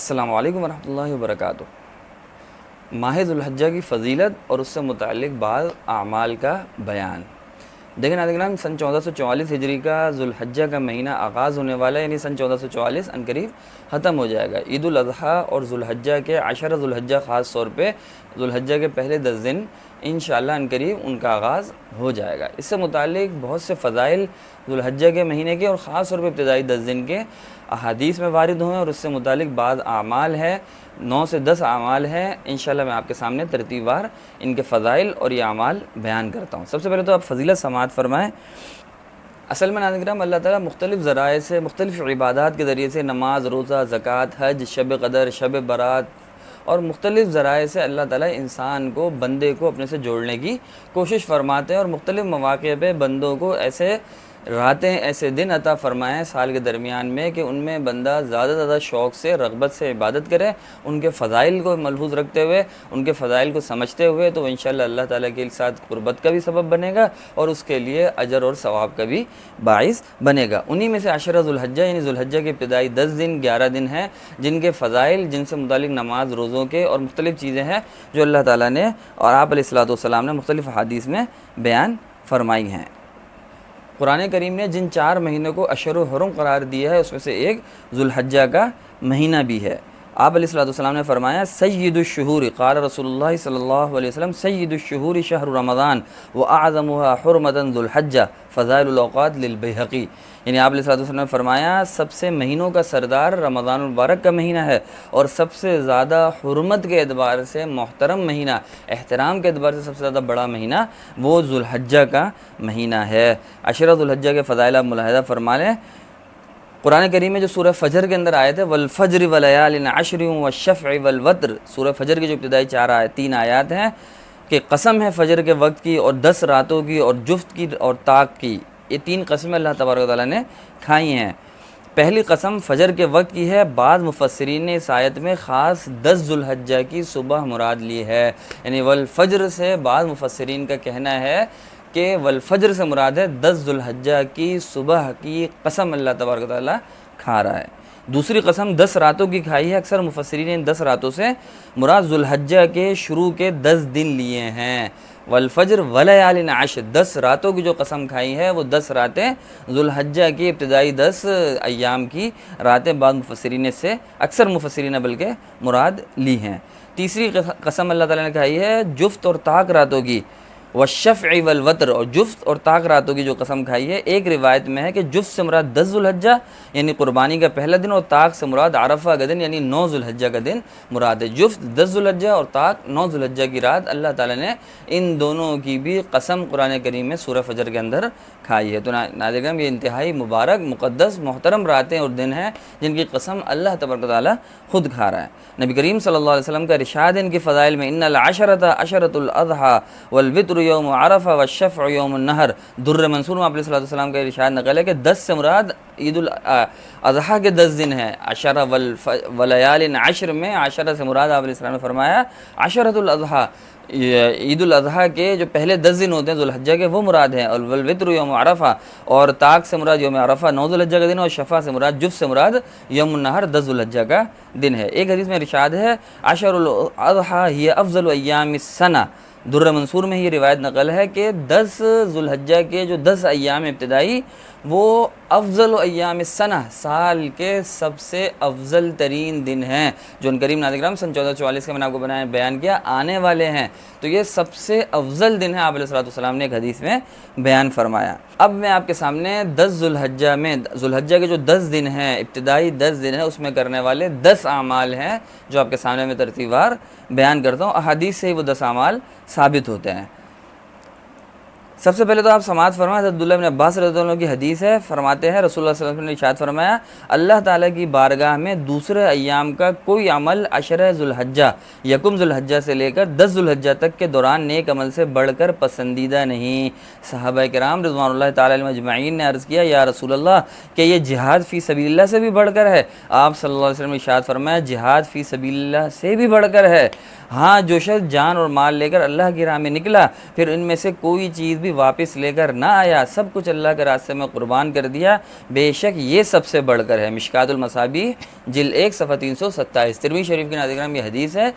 السلام علیکم ورحمۃ اللہ وبرکاتہ۔ ماہ ذوالحجہ کی فضیلت اور اس سے متعلق بعض اعمال کا بیان۔ دیکھیں ناظرین، سن 1444 ہجری کا ذوالحجہ کا مہینہ آغاز ہونے والا ہے، یعنی سن 1444 عنقریب ختم ہو جائے گا۔ عید الاضحیٰ اور ذوالحجہ کے عشرہ ذوالحجہ خاص طور پہ ذوالحجہ کے پہلے 10 دن انشاءاللہ عنقریب ان کا آغاز ہو جائے گا۔ اس سے متعلق بہت سے فضائل ذوالحجہ کے مہینے کے اور خاص طور پہ ابتدائی 10 دن کے احادیث میں وارد ہوئے، اور اس سے متعلق بعض اعمال ہے، 9 سے 10 اعمال ہیں۔ انشاءاللہ میں آپ کے سامنے ترتیب وار ان کے فضائل اور یہ اعمال بیان کرتا ہوں۔ سب سے پہلے تو آپ فضیلت سماعت فرمائیں۔ اصل میں ناظرین کرام، اللہ تعالیٰ مختلف ذرائع سے، مختلف عبادات کے ذریعے سے، نماز، روزہ، زکوٰۃ، حج، شب قدر، شب برات اور مختلف ذرائع سے اللہ تعالیٰ انسان کو، بندے کو اپنے سے جوڑنے کی کوشش فرماتے ہیں، اور مختلف مواقع پہ بندوں کو ایسے راتیں، ایسے دن عطا فرمائیں سال کے درمیان میں کہ ان میں بندہ زیادہ زیادہ شوق سے، رغبت سے عبادت کرے، ان کے فضائل کو ملحوظ رکھتے ہوئے، ان کے فضائل کو سمجھتے ہوئے، تو انشاءاللہ اللہ تعالیٰ کے ساتھ قربت کا بھی سبب بنے گا اور اس کے لیے اجر اور ثواب کا بھی باعث بنے گا۔ انہی میں سے عشرہ ذوالحجہ یعنی ذوالحجہ کے ابتدائی 10 دن، 11 دن ہیں جن کے فضائل، جن سے متعلق نماز، روزوں کے اور مختلف چیزیں ہیں جو اللہ تعالیٰ نے اور آپ علیہ الصلوۃ والسلام نے مختلف احادیث میں بیان فرمائی ہیں۔ قرآن کریم نے جن 4 مہینوں کو اشہر حرم قرار دیا ہے اس میں سے ایک ذوالحجہ کا مہینہ بھی ہے۔ آپ علیہ الصلوۃ والسلام نے فرمایا سید الشہور، قال رسول اللہ صلی اللہ علیہ وسلم سید الشہور شہر رمضان واعظمها حرمۃ ذوالحجہ فضائل الاوقات للبیہقی، یعنی آپ علیہ الصلوۃ والسلام نے فرمایا سب سے مہینوں کا سردار رمضان المبارک کا مہینہ ہے، اور سب سے زیادہ حرمت کے اعتبار سے محترم مہینہ، احترام کے اعتبار سے سب سے زیادہ بڑا مہینہ وہ ذوالحجہ کا مہینہ ہے۔ عشرہ ذوالحجہ کے فضائل آپ ملاحظہ فرما لیں۔ قرآن کریم میں جو سورہ فجر کے اندر آیت ہے والفجر ولیال عشر والشفع والوتر، سورہ فجر کی جو ابتدائی 3 آیات ہیں کہ قسم ہے فجر کے وقت کی اور 10 راتوں کی اور جفت کی اور طاق کی، یہ 3 قسمیں اللہ تبارک و تعالیٰ نے کھائی ہیں۔ پہلی قسم فجر کے وقت کی ہے، بعض مفسرین نے اس آیت میں خاص 10 ذوالحجہ کی صبح مراد لی ہے، یعنی والفجر سے بعض مفسرین کا کہنا ہے کہ والفجر سے مراد ہے 10 ذوالحجہ کی صبح کی قسم اللہ تبارک و تعالیٰ کھا رہا ہے۔ دوسری قسم 10 راتوں کی کھائی ہے، اکثر مفسرین نے 10 راتوں سے مراد ذوالحجہ کے شروع کے 10 دن لیے ہیں۔ والفجر ولیال عشر، 10 راتوں کی جو قسم کھائی ہے وہ 10 راتیں ذوالحجہ کی ابتدائی 10 ایام کی راتیں بعض مفسرین سے، اکثر مفسرین بلکہ مراد لی ہیں۔ تیسری قسم اللہ تعالیٰ نے کھائی ہے جفت اور طاق راتوں کی، والشفع والوتر، اور جفت اور طاق راتوں کی جو قسم کھائی ہے، ایک روایت میں ہے کہ جفت سے مراد 10 ذوالحجہ یعنی قربانی کا پہلا دن، اور طاق سے مراد عرفہ کا دن یعنی 9 ذوالحجہ کا دن مراد ہے۔ جفت 10 ذوالحجہ اور طاق 9 ذوالحجہ کی رات اللہ تعالیٰ نے ان دونوں کی بھی قسم قرآن کریم میں سورہ فجر کے اندر کھائی ہے۔ تو ناظرین یہ انتہائی مبارک، مقدس، محترم راتیں اور دن ہیں جن کی قسم اللہ تبارک و تعالیٰ خود کھا رہا ہے۔ نبی کریم صلی اللہ علیہ وسلم کا ارشاد ان کی فضائل میں ان العشرۃ عشرۃ الاضحیٰ والوتر یوم عرفہ والشفع یوم النحر، در منصور میں آپ علیہ السلام کا ارشاد نقل ہے کہ 10 سے مراد عید الاضحیٰ کے 10 دن ہیں، عشرہ ولیال عشر میں عشرہ سے مراد آپ علیہ السلام نے فرمایا عشرۃ الاضحیٰ، عید الاضحیٰ کے جو پہلے 10 دن ہوتے ہیں ذوالحجہ کے وہ مراد ہیں، اور والوتر یوم عرفہ، اور طاق سے مراد یوم عرفہ 9 ذوالحجہ کا دن، اور شفع سے مراد، جفت سے مراد یوم النحر 10 ذوالحجہ کا دن ہے۔ ایک حدیث میں ارشاد ہے عشر الاضحیٰ ہی افضل ایام السنہ، در منصور میں یہ روایت نقل ہے کہ 10 ذوالحجہ کے جو 10 ایام ابتدائی وہ افضل ایام السنہ، سال کے سب سے افضل ترین دن ہیں، جو ان کریم ناظرین کرام سن 1444 کا میں نے آپ کو بیان کیا آنے والے ہیں، تو یہ سب سے افضل دن ہے، آپ علیہ الصلوۃ والسلام نے ایک حدیث میں بیان فرمایا۔ اب میں آپ کے سامنے 10 ذوالحجہ میں، ذوالحجہ کے جو 10 دن ہیں، ابتدائی 10 دن ہیں، اس میں کرنے والے 10 اعمال ہیں جو آپ کے سامنے میں ترتیب وار بیان کرتا ہوں۔ احادیث سے ہی وہ 10 اعمال ثابت ہوتے ہیں۔ سب سے پہلے تو آپ سماعت فرمائیں، حضرت عبداللہ بن عباس رضی اللہ عنہ کی حدیث ہے، فرماتے ہیں رسول اللہ صلی اللہ علیہ وسلم نے ارشاد فرمایا اللہ تعالیٰ کی بارگاہ میں دوسرے ایام کا کوئی عمل عشرہ ذوالحجہ، یکم ذوالحجہ سے لے کر 10 ذوالحجہ تک کے دوران نیک عمل سے بڑھ کر پسندیدہ نہیں۔ صحابہ کرام رضوان اللہ تعالیٰ علیہم اجمعین نے عرض کیا یا رسول اللہ کہ یہ جہاد فی سبیل اللہ سے بھی بڑھ کر ہے؟ آپ صلی اللہ علیہ وسلم نے ارشاد فرمایا جہاد فی سبیل اللہ سے بھی بڑھ کر ہے۔ ہاں جو شخص جان اور مال لے کر اللہ کی راہ میں نکلا، پھر ان میں سے کوئی چیز بھی واپس لے کر نہ آیا، سب کچھ اللہ کے راستے میں قربان کر دیا، بے شک یہ سب سے بڑھ کر ہے۔ مشکوٰۃ المصابیح جلد 1 صفحہ 327، ترمذی شریف کے ناظرین کرام یہ حدیث ہے۔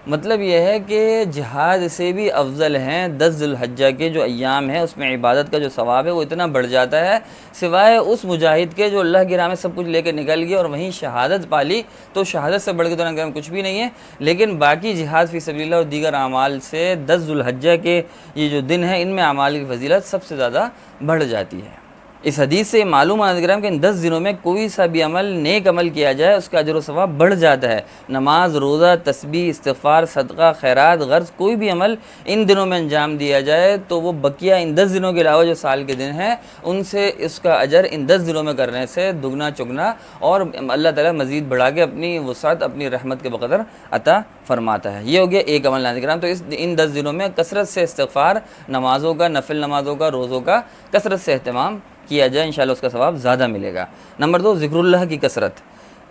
مطلب یہ ہے کہ جہاد سے بھی افضل ہیں 10 ذی الحجہ کے جو ایام ہیں، اس میں عبادت کا جو ثواب ہے وہ اتنا بڑھ جاتا ہے، سوائے اس مجاہد کے جو اللہ کی راہ میں سب کچھ لے کے نکل گیا اور وہیں شہادت پالی، تو شہادت سے بڑھ کے تو کچھ بھی نہیں ہے۔ لیکن باقی جہاد فی سبیل اللہ اور دیگر اعمال سے 10 ذی الحجہ کے یہ جو دن ہیں، ان میں اعمال کی فضیلت سب سے زیادہ بڑھ جاتی ہے۔ اس حدیث سے معلوم ہے کہ ان 10 دنوں میں کوئی سا بھی عمل نیک عمل کیا جائے اس کا اجر و ثواب بڑھ جاتا ہے۔ نماز، روزہ، تسبیح، استغفار، صدقہ، خیرات، غرض کوئی بھی عمل ان دنوں میں انجام دیا جائے تو وہ بقیہ ان 10 دنوں کے علاوہ جو سال کے دن ہیں ان سے اس کا اجر ان 10 دنوں میں کرنے سے دگنا چگنا اور اللہ تعالیٰ مزید بڑھا کے اپنی وسعت، اپنی رحمت کے بقدر عطا فرماتا ہے۔ یہ ہو گیا ایک عمل ناظرین کرام۔ تو ان 10 دنوں میں کثرت سے استغفار، نمازوں کا، نفل نمازوں کا، روزوں کا کثرت سے اہتمام کیا جائے، انشاءاللہ اس کا ثواب زیادہ ملے گا۔ نمبر 2، ذکر اللہ کی کثرت۔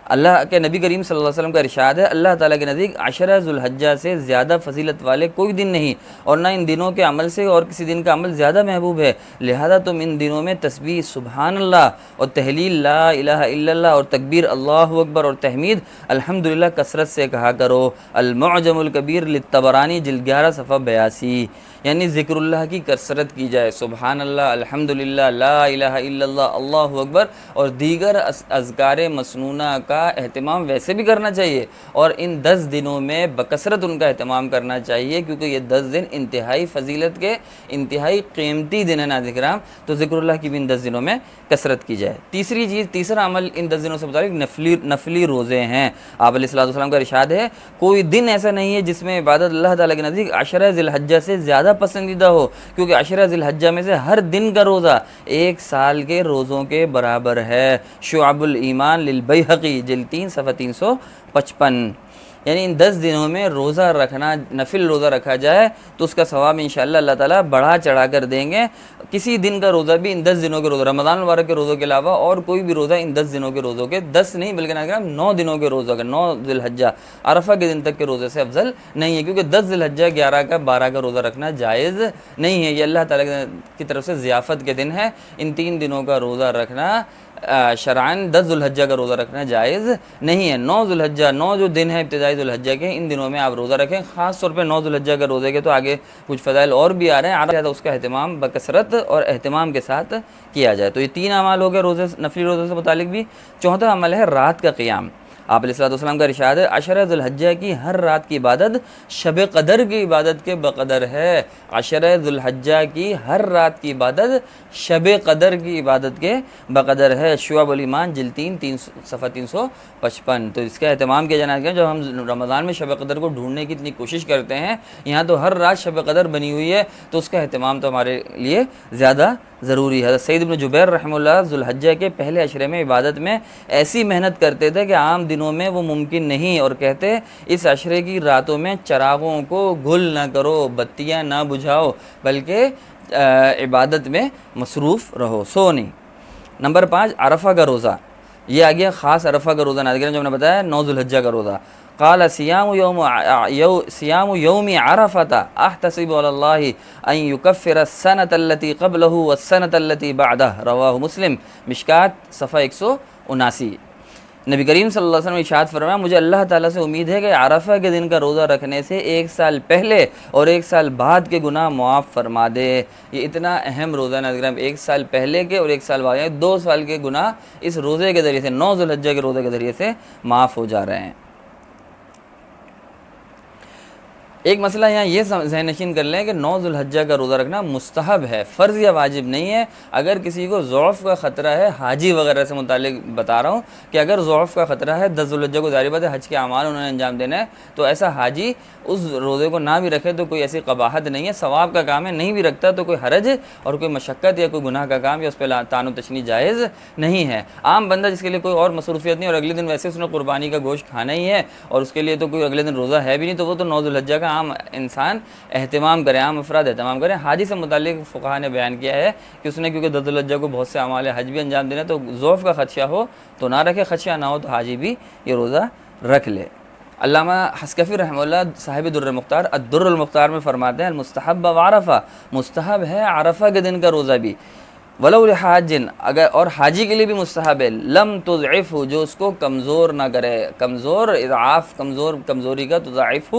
اللہ کے نبی کریم صلی اللہ علیہ وسلم کا ارشاد ہے، اللہ تعالیٰ کے نزدیک 10 ذی الحجہ سے زیادہ فضیلت والے کوئی دن نہیں، اور نہ ان دنوں کے عمل سے اور کسی دن کا عمل زیادہ محبوب ہے، لہذا تم ان دنوں میں تسبیح سبحان اللہ اور تحلیل لا الہ الا اللہ اور تکبیر اللہ اکبر اور تحمید الحمدللہ کثرت سے کہا کرو۔ المعجم الکبیر للطبرانی جلد 11 صفحہ 82، یعنی ذکر اللہ کی کثرت کی جائے، سبحان اللہ، الحمدللہ، لا الہ الا اللہ، اللہ اکبر اور دیگر اذکار مسنونہ کا اہتمام ویسے بھی کرنا چاہیے، اور ان 10 دنوں میں بکثرت ان کا اہتمام کرنا چاہیے، کیونکہ یہ 10 دن انتہائی فضیلت کے انتہائی قیمتی دن ہیں ناظرین کرام۔ تو ذکر اللہ کی بھی ان 10 دنوں میں کثرت کی جائے۔ تیسرا عمل ان 10 دنوں سے متعلق نفلی روزے ہیں۔ آپ علیہ الصلوۃ والسلام کا ارشاد ہے، کوئی دن ایسا نہیں ہے جس میں عبادت اللہ تعالیٰ کے نزدیک 10 ذی الحجہ سے زیادہ پسندیدہ ہو، کیونکہ 10 ذی الحجہ میں سے ہر دن کا روزہ 1 سال کے روزوں کے برابر ہے۔ شعب الایمان للبیہقی جلد 3 صفحہ 355، یعنی ان 10 دنوں میں روزہ رکھنا، نفل روزہ رکھا جائے تو اس کا ثواب انشاءاللہ اللہ تعالیٰ بڑھا چڑھا کر دیں گے۔ کسی دن کا روزہ بھی ان 10 دنوں کے روزہ، رمضان المبارک کے روزوں کے علاوہ اور کوئی بھی روزہ ان 10 دنوں کے روزوں کے، 10 نہیں بلکہ 9 دنوں کے روزوں کا، 9 ذی الحجہ عرفہ کے دن تک کے روزے سے افضل نہیں ہے، کیونکہ 10 ذی الحجہ 11 کا 12 کا روزہ رکھنا جائز نہیں ہے۔ یہ اللہ تعالیٰ کی طرف سے ضیافت کے دن ہے، ان 3 دنوں کا روزہ رکھنا شرعاً 10 ذی الحجہ کا روزہ رکھنا جائز نہیں ہے۔ 9 ذی الحجہ، 9 جو دن ہیں ابتدائی ذی الحجہ کے، ان دنوں میں آپ روزہ رکھیں، خاص طور پہ 9 ذی الحجہ کے روزے کے تو آگے کچھ فضائل اور بھی آ رہے ہیں، اس کا اہتمام بکثرت اور اہتمام کے ساتھ کیا جائے۔ تو یہ 3 اعمال ہو گئے روزے، نفلی روزے سے متعلق بھی۔ چوتھا عمل ہے رات کا قیام۔ آپ علیہ الصلوۃ والسلام کا ارشاد ہے، 10 ذی الحجہ کی ہر رات کی عبادت شب قدر کی عبادت کے بقدر ہے۔ 10 ذی الحجہ کی ہر رات کی عبادت شب قدر کی عبادت کے بقدر ہے۔ شعب الایمان جلد 3 صفحہ 355۔ تو اس کا اہتمام کیا جانا ہے۔ جب ہم رمضان میں شب قدر کو ڈھونڈنے کی اتنی کوشش کرتے ہیں، یہاں تو ہر رات شب قدر بنی ہوئی ہے، تو اس کا اہتمام تو ہمارے لیے زیادہ ضروری ہے۔ حضرت سعید بن جبیر رحمہ اللہ ذی الحجہ کے پہلے عشرے میں عبادت میں ایسی محنت کرتے تھے کہ عام دنوں میں وہ ممکن نہیں، اور کہتے اس عشرے کی راتوں میں چراغوں کو گل نہ کرو، بتیاں نہ بجھاؤ، بلکہ عبادت میں مصروف رہو، سو نہیں۔ نمبر 5، عرفہ کا روزہ۔ یہ آ گیا خاص عرفہ کا روزہ ناظرین، جو ہم نے بتایا 9 ذی الحجہ کا روزہ۔ قال صيام يوم عرفة احتسب على الله ان يكفر السنة التي قبله والسنة التي بعده، رواہ مسلم، مشکوٰۃ صفحہ 179۔ نبی کریم صلی اللہ علیہ وسلم نے ارشاد فرمایا، مجھے اللہ تعالیٰ سے امید ہے کہ عرفہ کے دن کا روزہ رکھنے سے 1 سال پہلے اور 1 سال بعد کے گناہ معاف فرما دے۔ یہ اتنا اہم روزہ ہے ناظرین، 1 سال پہلے کے اور 1 سال بعد، یعنی 2 سال کے گناہ اس روزے کے ذریعے سے، 9 ذی الحجہ کے روزے کے ذریعے سے معاف ہو جا رہے ہیں۔ ایک مسئلہ یہاں یہ ذہن نشین کر لیں کہ 9 ذی الحجہ کا روزہ رکھنا مستحب ہے، فرض یا واجب نہیں ہے۔ اگر کسی کو ضعف کا خطرہ ہے، حاجی وغیرہ سے متعلق بتا رہا ہوں کہ اگر ضعف کا خطرہ ہے، 10 ذی الحجہ کو ظاہر بات ہے حج کے اعمال انہوں نے انجام دینا ہے، تو ایسا حاجی اس روزے کو نہ بھی رکھے تو کوئی ایسی قباحت نہیں ہے، ثواب کا کام ہے، نہیں بھی رکھتا تو کوئی حرج اور کوئی مشقت یا کوئی گناہ کا کام یا اس پہ طعن و تشنیع جائز نہیں ہے۔ عام بندہ جس کے لیے کوئی اور مصروفیت نہیں اور اگلے دن ویسے اس نے قربانی کا گوشت کھانا ہی ہے اور اس کے لیے تو کوئی اگلے دن روزہ ہے بھی نہیں، تو وہ تو 9 ذی الحجہ کا عام انسان اہتمام کرے، عام افراد اہتمام کریں۔ حاجی سے متعلق فقہا نے بیان کیا ہے کہ اس نے کیونکہ 10 ذی الحجہ کو بہت سے اعمال حج بھی انجام دینا، تو ضعف کا خدشہ ہو تو نہ رکھے، خدشہ نہ ہو تو حاجی بھی یہ روزہ رکھ لے۔ علامہ حسکفی رحمہ اللہ صاحب در المختار الدر المختار میں فرماتے ہیں المستحب عرفہ، مستحب ہے عرفہ کے دن کا روزہ بھی، ولو لحاجن، اگر اور حاجی کے لیے بھی مستحب ہے، لم تضعف، جو اس کو کمزور نہ کرے، کمزور اضعاف، کمزوری کا تضعف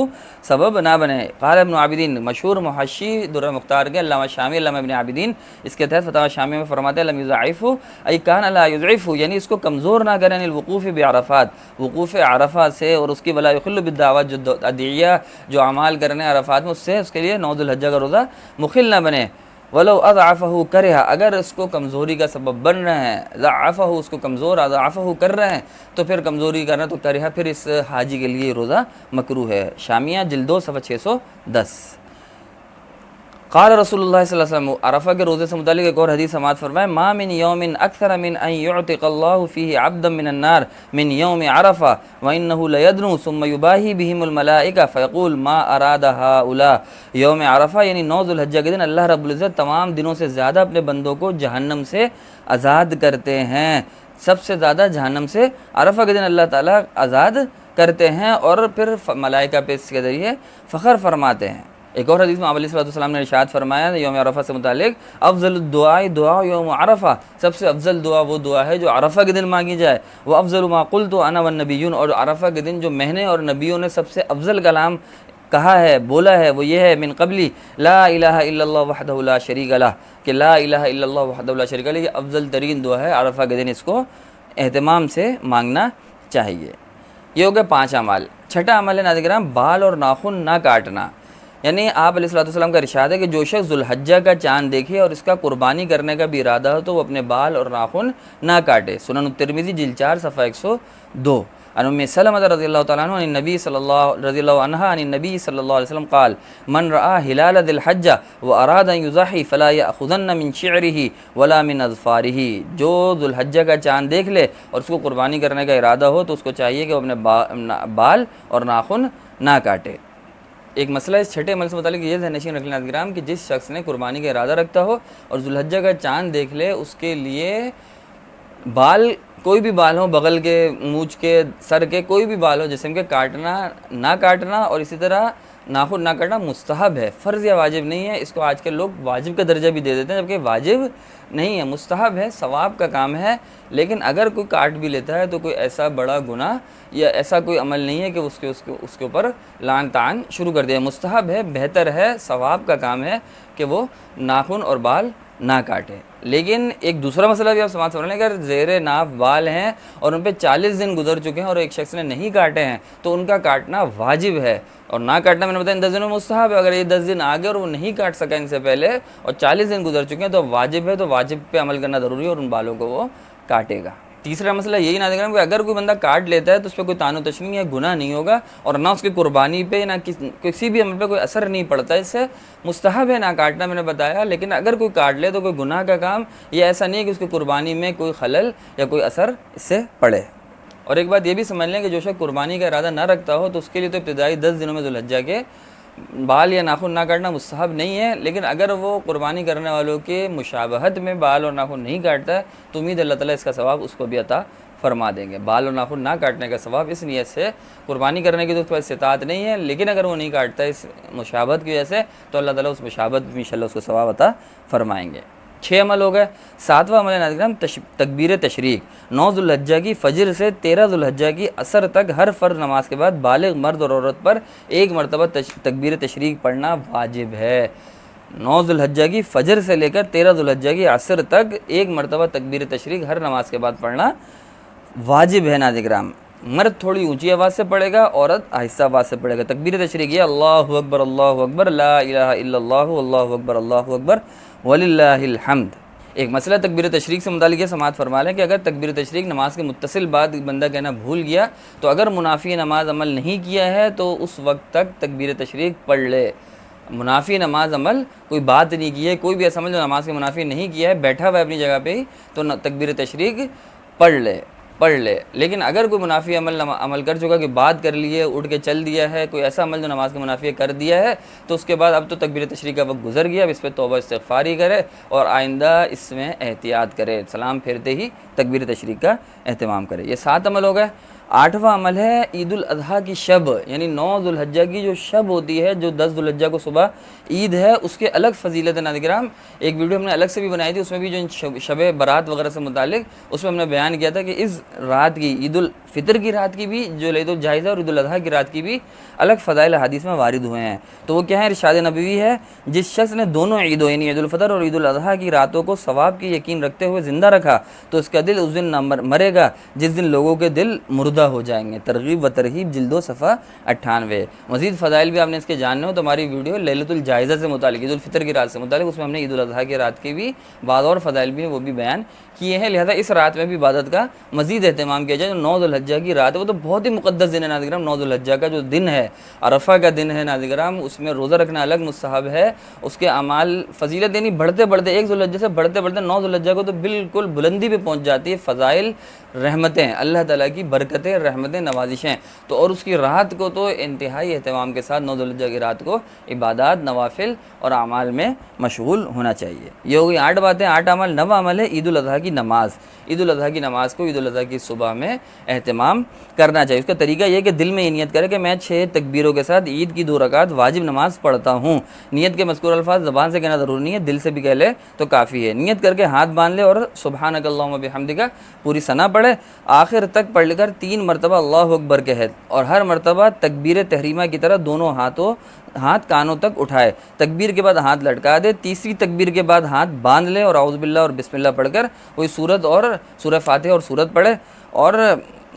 سبب نہ بنے۔ قال ابن عابدین، مشہور محشی در مختار کے علامہ شامی علامہ ابن عابدین، اس کے تحت فتاوی شامی میں فرماتے ہیں لم یضعف ای کان لا یضعف، یعنی اس کو کمزور نہ کریں الوقوف بعرفات، وقوف عرفہ سے، اور اس کی ولا یخل بالدعوات، جو ادعیہ جو اعمال کرنے عرفات میں، اس سے اس کے لیے 9 ذو الحجہ کا روزہ مخل نہ بنے۔ ولو اضعفہ کرہ، اگر اس کو کمزوری کا سبب بن رہے ہیں، ضعفہ اس کو کمزور، اضعفہ کر رہے ہیں، تو پھر کمزوری کرنا تو کرہ، پھر اس حاجی کے لیے روزہ مکروہ ہے۔ شامیہ جلد 2 صفحہ 610۔ قال رسول اللہ صلی اللہ علیہ وسلم، عرفہ کے روزے سے متعلق ایک اور حدیث سماعت فرمائے، ما من یوم اکثر من ان یعتق اللہ فیہ عبدا من النار من یوم عرفہ وانہ لیدنو ثم یباہی بہم الملائکہ فیقول ما اراد ہؤلاء۔ یوم عرفہ یعنی 9 ذو الحجہ کے دن اللہ رب العزت تمام دنوں سے زیادہ اپنے بندوں کو جہنم سے آزاد کرتے ہیں، سب سے زیادہ جہنم سے عرفہ کے دن اللہ تعالیٰ آزاد کرتے ہیں، اور پھر ملائکہ پہ اس کے ذریعے فخر فرماتے ہیں۔ ایک اور حدیث میں آپ علیہ السلام نے ارشاد فرمایا یوم عرفہ سے متعلق، افضل الدعاء دعا یوم عرفہ، سب سے افضل دعا وہ دعا ہے جو عرفہ کے دن مانگی جائے، وہ افضل ما قلت انا والنبیون، اور عرفہ کے دن جو میں نے اور نبیوں نے سب سے افضل کلام کہا ہے، بولا ہے، وہ یہ ہے من قبلی لا الہ الا اللہ وحدہ لا شریک لہ، کہ لا الہ الا اللہ وحدہ لا شریک لہ، یہ افضل ترین دعا ہے، عرفہ کے دن اس کو اہتمام سے مانگنا چاہیے۔ یہ ہو گیا 5 اعمال۔ چھٹا عمل ہے ناظرین کرام، بال اور ناخن نہ کاٹنا، یعنی آپ علیہ السلام کا ارشاد ہے کہ جو شخص ذوالحجہ کا چاند دیکھے اور اس کا قربانی کرنے کا بھی ارادہ ہو تو وہ اپنے بال اور ناخن نہ کاٹے۔ سنن الترمذی جلد 4 صفحہ 102۔ عن ام سلمہ رضی اللہ تعالیٰ عنہ عن النبی صلی اللہ علیہ وسلم قال من رأى ہلال ذی الحجہ واراد ان یضحی فلا یأخذن من شعرہ ولا من اظفارہ، جو ذوالحجہ کا چاند دیکھ لے اور اس کو قربانی کرنے کا ارادہ ہو تو اس کو چاہیے کہ وہ اپنے بال اور ناخن نہ کاٹے۔ ایک مسئلہ اس چھٹے عمل سے متعلق یہ ذہن رکھ لینا گرام کہ جس شخص نے قربانی کا ارادہ رکھتا ہو اور ذوالحجہ کا چاند دیکھ لے، اس کے لیے بال، کوئی بھی بال ہو، بغل کے، مونچھ کے، سر کے، کوئی بھی بال ہو جسم کے، کاٹنا نہ کاٹنا، اور اسی طرح ناخن نہ کاٹنا مستحب ہے، فرض یا واجب نہیں ہے۔ اس کو آج کل لوگ واجب کا درجہ بھی دے دیتے ہیں، جبکہ واجب نہیں ہے، مستحب ہے، ثواب کا کام ہے۔ لیکن اگر کوئی کاٹ بھی لیتا ہے تو کوئی ایسا بڑا گناہ یا ایسا کوئی عمل نہیں ہے کہ اس کے اوپر لعن طعن شروع کر دیا۔ مستحب ہے، بہتر ہے، ثواب کا کام ہے کہ وہ ناخن اور بال نہ کاٹے۔ لیکن ایک دوسرا مسئلہ بھی آپ سماعت فرمائیں، اگر زیر ناف بال ہیں اور ان پہ 40 دن گزر چکے ہیں اور ایک شخص نے نہیں کاٹے ہیں تو ان کا کاٹنا واجب ہے، اور نہ کاٹنا میں نے بتایا ان 10 دنوں میں مستحب ہے۔ اگر یہ 10 دن آگے اور وہ نہیں کاٹ سکا ان سے پہلے اور 40 دن گزر چکے ہیں تو واجب ہے، تو واجب پہ عمل کرنا ضروری ہے اور ان بالوں کو وہ کاٹے گا۔ تیسرا مسئلہ یہی نہ دیکھنا کہ اگر کوئی بندہ کاٹ لیتا ہے تو اس پہ کوئی طعن و تشنیع یا گناہ نہیں ہوگا، اور نہ اس کی قربانی پہ نہ کسی بھی عمل پہ کوئی اثر نہیں پڑتا، اس سے مستحب ہے نہ کاٹنا میں نے بتایا۔ لیکن اگر کوئی کاٹ لے تو کوئی گناہ کا کام، یہ ایسا نہیں ہے کہ اس کی قربانی میں کوئی خلل یا کوئی اثر اس سے پڑے۔ اور ایک بات یہ بھی سمجھ لیں کہ جو شخص قربانی کا ارادہ نہ رکھتا ہو تو اس کے لیے تو ابتدائی 10 دنوں میں ذوالحجہ کے بال یا ناخن نہ کاٹنا مستحب نہیں ہے، لیکن اگر وہ قربانی کرنے والوں کے مشابہت میں بال اور ناخن نہیں کاٹتا ہے تو امید اللہ تعالیٰ اس کا ثواب اس کو بھی عطا فرما دیں گے۔ بال اور ناخن نہ کاٹنے کا ثواب اس نیت سے، قربانی کرنے کی تو اس پر استطاعت نہیں ہے، لیکن اگر وہ نہیں کاٹتا اس مشابہت کی وجہ سے تو اللہ تعالیٰ اس مشابہت میں انشاءاللہ اس کو ثواب عطا فرمائیں گے۔ 6 عمل ہو گئے۔ 7واں عمل ناظرین تکبیر تشریق۔ 9 ذوالحجہ کی فجر سے 13 ذوالحجہ کی عصر تک ہر فرض نماز کے بعد بالغ مرد اور عورت پر 1 مرتبہ تکبیر تشریق پڑھنا واجب ہے۔ 9 ذوالحجہ کی فجر سے لے کر 13 ذوالحجہ کی عصر تک 1 مرتبہ تکبیر تشریق ہر نماز کے بعد پڑھنا واجب ہے ناظرین کرام۔ مرد تھوڑی اونچی آواز سے پڑھے گا، عورت آہستہ آواز سے پڑھے گا۔ تکبیر تشریق یہ اللہ اکبر لا الہ الا اللہ اللہ اکبر وللہ الحمد۔ ایک مسئلہ تکبیر تشریق سے متعلق یہ سماعت فرما لیں کہ اگر تکبیر تشریق نماز کے متصل بعد بندہ کہنا بھول گیا تو اگر منافی نماز عمل نہیں کیا ہے تو اس وقت تک تکبیر تشریق پڑھ لے۔ منافی نماز عمل کوئی بات نہیں کی ہے، کوئی بھی ایسا عمل جو نماز کے منافی نہیں کیا ہے، بیٹھا ہوا ہے اپنی جگہ پہ ہی، تو تکبیر تشریق پڑھ لے۔ لیکن اگر کوئی منافی عمل کر چکا کہ بات کر لی ہے، اٹھ کے چل دیا ہے، کوئی ایسا عمل جو نماز کے منافی کر دیا ہے، تو اس کے بعد اب تو تکبیر تشریق کا وقت گزر گیا، اب اس پہ توبہ استغفار ہی کرے اور آئندہ اس میں احتیاط کرے، سلام پھیرتے ہی تکبیر تشریق کا اہتمام کرے۔ یہ 7 عمل ہو گئے۔ آٹھواں عمل ہے عید الاضحیٰ کی شب، یعنی 9 ذوالحجہ کی جو شب ہوتی ہے، جو 10 ذوالحجہ کو صبح عید ہے، اس کے الگ فضیلت ہے ناظرین کرام۔ ایک ویڈیو ہم نے الگ سے بھی بنائی تھی، اس میں بھی جو شب برات وغیرہ سے متعلق اس میں ہم نے بیان کیا تھا کہ اس رات کی، عید الفطر کی رات کی بھی، جو لیلۃ الجائزہ اور عید الاضحیٰ کی رات کی بھی الگ فضائل حدیث میں وارد ہوئے ہیں۔ تو وہ کیا ہے؟ ارشاد نبوی ہے، جس شخص نے دونوں عیدوں یعنی عید الفطر اور عید الاضحیٰ کی راتوں کو ثواب کی یقین رکھتے ہوئے زندہ رکھا تو اس کا دل اس دن نہ مرے گا جس دن لوگوں کے دل مردہ ہو جائیں گے۔ ترغیب و ترہیب جلد 2 صفحہ 98۔ مزید فضائل بھی آپ نے اس کے جاننے ہو تو ہماری ویڈیو لیلۃ الجائزہ سے متعلق، عید الفطر کی رات سے متعلق، اس میں ہم نے عید الاضحیٰ کی رات کے بھی بعض اور فضائل بھی ہیں وہ بھی بیان کیے ہیں۔ لہذا اس رات میں بھی عبادت کا مزید اہتمام کیا جائے۔ جو 9 ذوالحجہ کی رات ہے وہ تو بہت ہی مقدس دن ہے ناظرین کرام۔ 9 ذوالحجہ کا جو دن ہے، عرفہ کا دن ہے ناظرین کرام، اس میں روزہ رکھنا الگ مستحب ہے۔ اس کے اعمال فضیلت یعنی بڑھتے بڑھتے 1 ذوالحجہ سے بڑھتے 9 ذوالحجہ کو تو بالکل بلندی پہ پہنچ جاتی ہے۔ فضائل، رحمتیں، اللہ تعالیٰ کی برکتیں، رحمتیں، نوازشیں، تو اور اس کی رات کو تو انتہائی اہتمام کے ساتھ 9 ذوالحجہ کی رات کو عبادات، نوافل اور اعمال میں مشغول ہونا چاہیے۔ یہ ہو گئی 8 باتیں، 8 عمل۔ 9واں عمل ہے عید الاضحیٰ کی نماز۔ عید الاضحیٰ کی نماز کو عید الاضحیٰ کی صبح میں اہتمام کرنا چاہیے۔ اس کا طریقہ یہ ہے کہ دل میں یہ نیت کرے کہ میں 6 تکبیروں کے ساتھ عید کی 2 رکعت واجب نماز پڑھتا ہوں۔ نیت کے مذکور الفاظ زبان سے کہنا ضروری نہیں ہے، دل سے بھی کہہ لے تو کافی ہے۔ نیت کر کے ہاتھ باندھ لے اور سبحانک اللہم وبحمدک پوری ثنا پڑھے، آخر تک پڑھ لے کر 3 مرتبہ اللہ اکبر کہے اور ہر مرتبہ تکبیر تحریمہ کی طرح دونوں ہاتھ کانوں تک اٹھائے۔ تکبیر کے بعد ہاتھ لٹکا دے، تیسری تکبیر کے بعد ہاتھ باندھ لے اور اعوذ باللہ اور بسم اللہ پڑھ کر کوئی سورت اور سورہ فاتحہ اور سورت پڑھے اور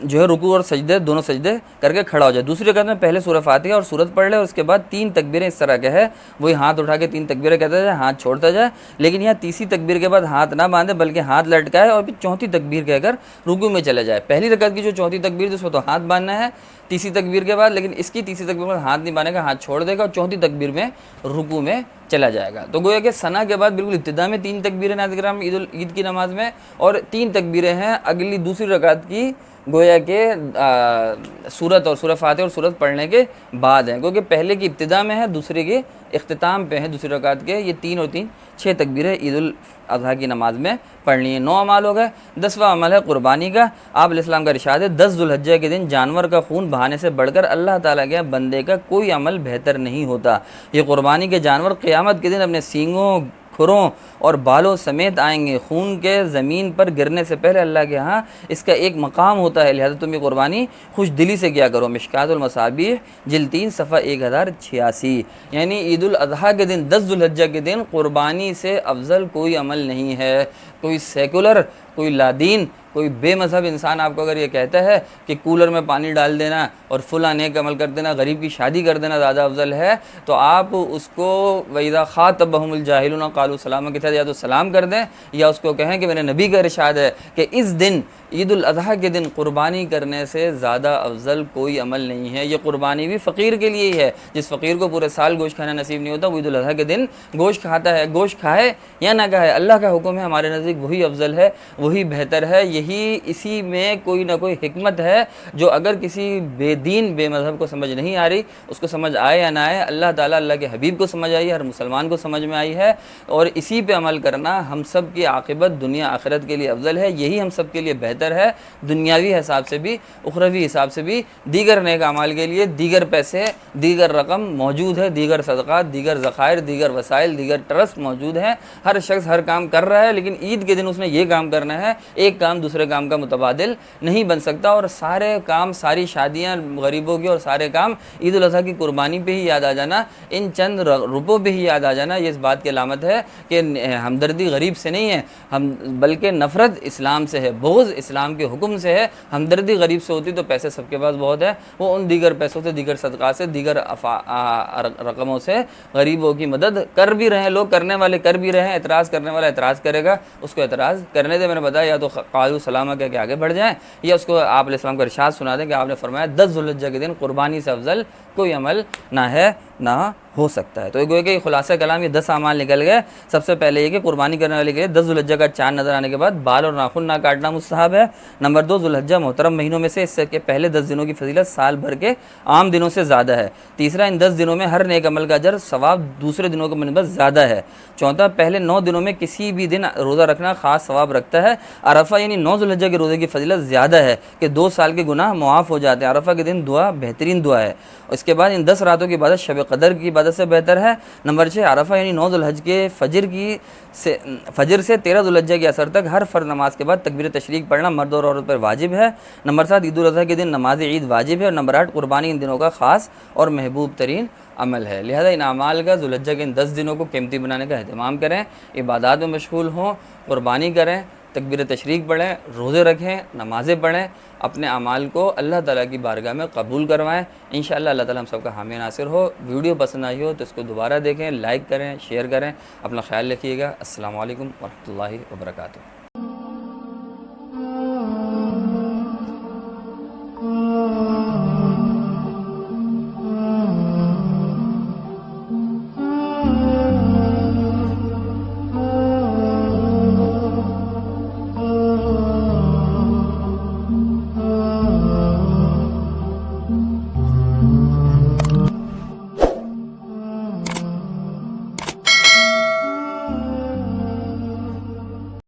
جو ہے رکوع اور سجدے دونوں سجدے کر کے کھڑا ہو جائے۔ دوسری رکعت میں پہلے سورہ فاتحہ اور سورت پڑھ لے اور اس کے بعد 3 تکبیریں اس طرح کے ہے، وہی ہاتھ اٹھا کے 3 تکبیریں کہتا جائے، ہاتھ چھوڑتا جائے، لیکن یہاں تیسری تکبیر کے بعد ہاتھ نہ باندھے بلکہ ہاتھ لٹکائے اور پھر چوتھی تکبیر کہہ کر رکوع میں چلے جائے۔ پہلی رکعت کی جو چوتھی تکبیر تھی اس میں تو ہاتھ باندھنا ہے تیسری تکبیر کے بعد، لیکن اس کی تیسری تکبیر میں ہاتھ نہیں باندھے گا، ہاتھ چھوڑ دے گا اور چوتھی تکبیر میں رکوع میں چلا جائے گا۔ تو گویا کہ ثنا کے بعد بالکل ابتدا میں 3 تکبیریں ناظرین کرام عید کی نماز میں، اور 3 تکبیریں ہیں اگلی دوسری رکعت کی، گویا کہ سورت اور سورہ فاتحہ اور سورت پڑھنے کے بعد ہیں، کیونکہ پہلے کی ابتدا میں ہے، دوسرے کے اختتام پہ ہے، دوسری رکعت کے۔ یہ 3 اور 3 6 تکبیریں عید الاضحیٰ کی نماز میں پڑھنی ہے۔ 9 اعمال ہو گئے۔ 10واں عمل ہے قربانی کا۔ آپ علیہ السلام کا ارشاد ہے 10 ذوالحجہ کے دن جانور کا خون بہانے سے بڑھ کر اللہ تعالیٰ کے بندے کا کوئی عمل بہتر نہیں ہوتا۔ یہ قربانی کے جانور قیامت کے دن اپنے سینگوں، کھروں اور بالوں سمیت آئیں گے، خون کے زمین پر گرنے سے پہلے اللہ کے ہاں اس کا ایک مقام ہوتا ہے، لہذا تم یہ قربانی خوش دلی سے کیا کرو۔ مشکات المصابیح جلد 3 صفحہ 1086۔ یعنی عید الاضحیٰ کے دن 10 ذوالحجہ کے دن قربانی سے افضل کوئی عمل نہیں ہے۔ کوئی سیکولر، کوئی لادین، کوئی بے مذہب انسان آپ کو اگر یہ کہتا ہے کہ کولر میں پانی ڈال دینا اور فلاں نیک عمل کر دینا، غریب کی شادی کر دینا زیادہ افضل ہے، تو آپ اس کو وَإِذَا خَاطَبَهُمُ الْجَاهِلُونَ قَالُوا سَلَامًا کے تحت یا تو سلام کر دیں یا اس کو کہیں کہ میرے نبی کا ارشاد ہے کہ اس دن عید الاضحیٰ کے دن قربانی کرنے سے زیادہ افضل کوئی عمل نہیں ہے۔ یہ قربانی بھی فقیر کے لیے ہی ہے، جس فقیر کو پورے سال گوشت کھانا نصیب نہیں ہوتا وہ عید الاضحیٰ کے دن گوشت کھاتا ہے۔ گوشت کھائے یا نہ کھائے، اللہ کا حکم ہے، ہمارے نزدیک وہی افضل ہے، وہی بہتر ہے۔ اسی میں کوئی نہ کوئی حکمت ہے جو اگر کسی بے دین بے مذہب کو سمجھ نہیں آ رہی، اس کو سمجھ آئے یا نہ آئے، اللہ تعالیٰ اللہ کے حبیب کو سمجھ آئی ہے، ہر مسلمان کو سمجھ میں آئی ہے، اور اسی پہ عمل کرنا ہم سب کی عاقبت دنیا آخرت کے لیے افضل ہے۔ یہی ہم سب کے لیے بہتر ہے، دنیاوی حساب سے بھی، اخروی حساب سے بھی۔ دیگر نیک اعمال کے لیے دیگر پیسے، دیگر رقم موجود ہے، دیگر صدقات، دیگر ذخائر، دیگر وسائل، دیگر ٹرسٹ موجود ہیں۔ ہر شخص ہر کام کر رہا ہے، لیکن عید کے دن اس نے یہ کام کرنا ہے، ایک کام دوسرے کام کا متبادل نہیں بن سکتا، اور سارے کام، ساری شادیاں غریبوں کی اور سارے کام عید الاضحیٰ کی قربانی پہ ہی یاد آ جانا، ان چند روپوں پہ ہی یاد آ جانا، یہ اس بات کی علامت ہے کہ ہمدردی غریب سے نہیں ہے، بلکہ نفرت اسلام سے ہے، بغض اسلام کے حکم سے ہے۔ ہمدردی غریب سے ہوتی تو پیسے سب کے پاس بہت ہے، وہ ان دیگر پیسوں سے، دیگر صدقات سے، دیگر رقموں سے غریبوں کی مدد کر بھی رہے ہیں لوگ، کرنے والے کر بھی رہے ہیں۔ اعتراض کرنے والا اعتراض کرے گا، اس کو اعتراض کرنے دے، میں نے بتایا یا تو قالوا سلامہ کہہ کے آگے بڑھ جائیں، یا اس کو آپ علیہ السلام کا ارشاد سنا دیں کہ آپ نے فرمایا 10 ذوالحجہ کے دن قربانی سے افضل کوئی عمل نہ ہے۔ نہ ہو سکتا ہے۔ تو یہ گویا کہ خلاصہ کلام یہ 10 اعمال نکل گئے۔ سب سے پہلے یہ کہ قربانی کرنے والے کے لیے 10 ذوالحجہ کا چاند نظر آنے کے بعد بال اور ناخن نہ کاٹنا مستحب ہے۔ نمبر 2، ذوالحجہ محترم مہینوں میں سے اس سے کہ پہلے 10 دنوں کی فضیلت سال بھر کے عام دنوں سے زیادہ ہے۔ تیسرا، ان 10 دنوں میں ہر نیک عمل کا اجر ثواب دوسرے دنوں کے بنسبت زیادہ ہے۔ چوتھا، پہلے 9 دنوں میں کسی بھی دن روزہ رکھنا خاص ثواب رکھتا ہے۔ عرفہ یعنی 9 ذوالحجہ کے روزے کی فضیلت زیادہ ہے کہ 2 سال کے گناہ معاف ہو جاتے ہیں۔ عرفہ کے دن دعا بہترین دعا ہے۔ اس کے بعد ان 10 راتوں کی عبادت شب قدر کی عبادت سے بہتر ہے۔ نمبر 6، عرفہ یعنی 9 ذوالحج کے فجر سے 13 ذوالحجہ کے عصر تک ہر فرض نماز کے بعد تکبیر تشریق پڑھنا مرد اور عورت پر واجب ہے۔ نمبر 7، عید الاضحیٰ کے دن نماز عید واجب ہے۔ اور نمبر 8، قربانی ان دنوں کا خاص اور محبوب ترین عمل ہے۔ لہذا ان اعمال کا ذوالحجہ کے ان 10 دنوں کو قیمتی بنانے کا اہتمام کریں، عبادات میں مشغول ہوں، قربانی کریں، تکبیر تشریق پڑھیں، روزے رکھیں، نمازیں پڑھیں، اپنے اعمال کو اللہ تعالیٰ کی بارگاہ میں قبول کروائیں۔ انشاءاللہ اللہ تعالیٰ ہم سب کا حامی ناصر ہو۔ ویڈیو پسند آئی ہو تو اس کو دوبارہ دیکھیں، لائک کریں، شیئر کریں۔ اپنا خیال رکھیے گا۔ السلام علیکم ورحمۃ اللہ وبرکاتہ۔